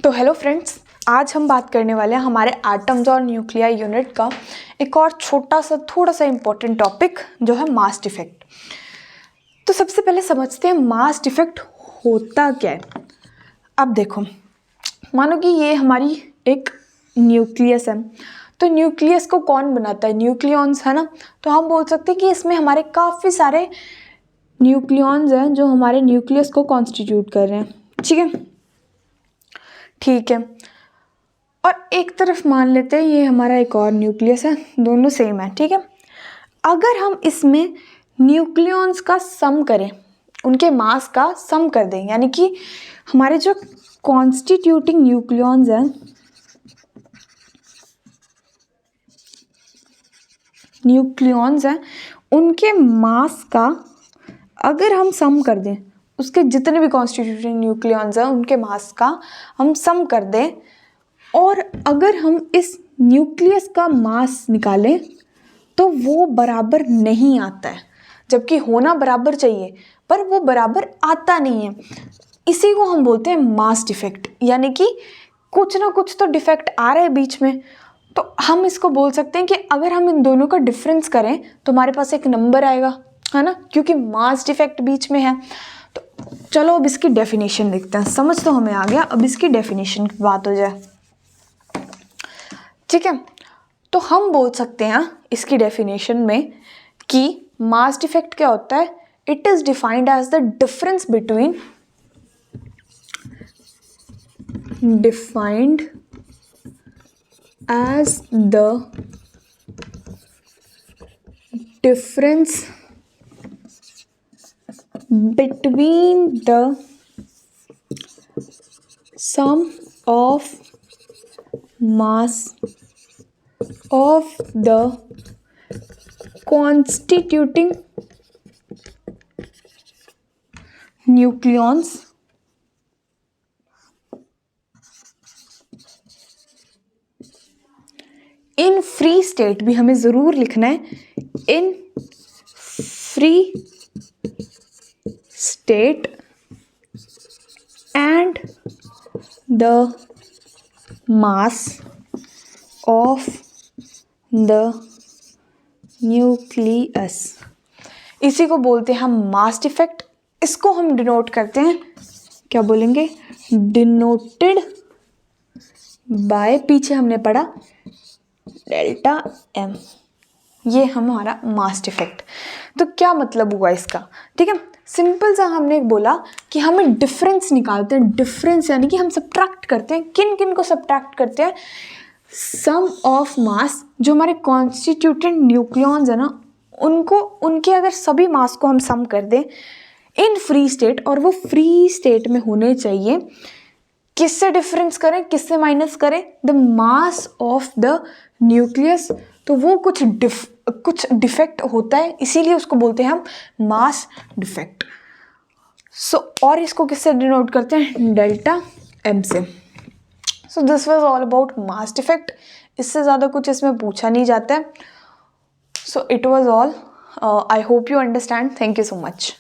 तो hello friends, आज हम बात करने वाले हैं हमारे एटम्स और न्यूक्लियाई यूनिट का एक और छोटा सा थोड़ा सा इम्पोर्टेंट टॉपिक जो है मास डिफेक्ट। तो सबसे पहले समझते हैं मास डिफेक्ट होता क्या है। अब देखो, मानो कि ये हमारी एक न्यूक्लियस है, तो न्यूक्लियस को कौन बनाता है? न्यूक्लियॉन्स, है ना। तो हम बोल सकते हैं कि इसमें हमारे काफ़ी सारे न्यूक्लियॉन्स हैं जो हमारे न्यूक्लियस को कॉन्स्टिट्यूट कर रहे हैं। ठीक है। और एक तरफ मान लेते हैं ये हमारा एक और न्यूक्लियस है, दोनों सेम है। ठीक है। अगर हम इसमें न्यूक्लियॉन्स का सम करें, उनके मास का सम कर दें, यानी कि हमारे जो कॉन्स्टिट्यूटिंग न्यूक्लियॉन्स हैं उनके मास का अगर हम सम कर दें, उसके जितने भी कॉन्स्टिट्यूटिंग न्यूक्लियॉन्स हैं उनके मास का हम सम कर दें, और अगर हम इस न्यूक्लियस का मास निकालें तो वो बराबर नहीं आता है, जबकि होना बराबर चाहिए पर वो बराबर आता नहीं है। इसी को हम बोलते हैं मास डिफेक्ट, यानी कि कुछ ना कुछ तो डिफेक्ट आ रहा है बीच में। तो हम इसको बोल सकते हैं कि अगर हम इन दोनों का डिफरेंस करें तो हमारे पास एक नंबर आएगा, है ना, क्योंकि मास डिफेक्ट बीच में है। तो चलो अब इसकी डेफिनेशन देखते हैं। समझ तो हमें आ गया, अब इसकी डेफिनेशन की बात हो जाए। ठीक है, तो हम बोल सकते हैं इसकी डेफिनेशन में कि मास डिफेक्ट क्या होता है? It is defined as the difference between the sum of mass of the constituting nucleons in free state, भी हमें ज़रूर लिखना है, in free state and the mass of the nucleus. इसी को बोलते हैं हम मास डिफेक्ट। इसको हम डिनोट करते हैं, क्या बोलेंगे? डिनोटेड बाय, पीछे हमने पढ़ा डेल्टा एम। ये हमारा मास डिफेक्ट। तो क्या मतलब हुआ इसका? ठीक है, सिंपल सा हमने बोला कि हमें डिफरेंस निकालते हैं। डिफरेंस यानी कि हम सब्ट्रैक्ट करते हैं। किन किन को सब्ट्रैक्ट करते हैं? सम ऑफ मास, जो हमारे कॉन्स्टिट्यूटेंट न्यूक्लियॉन्स है ना, उनको, उनके अगर सभी मास को हम सम कर दें इन फ्री स्टेट, और वो फ्री स्टेट में होने चाहिए, किससे डिफरेंस करें, किससे माइनस करें? The mass of the nucleus. तो वो कुछ डिफेक्ट होता है, इसीलिए उसको बोलते हैं हम मास डिफेक्ट। और इसको किससे डिनोट करते हैं? डेल्टा एम से। So this was all about mass defect. इससे ज़्यादा कुछ इसमें पूछा नहीं जाता है। So it was all. I hope you understand. Thank you so much.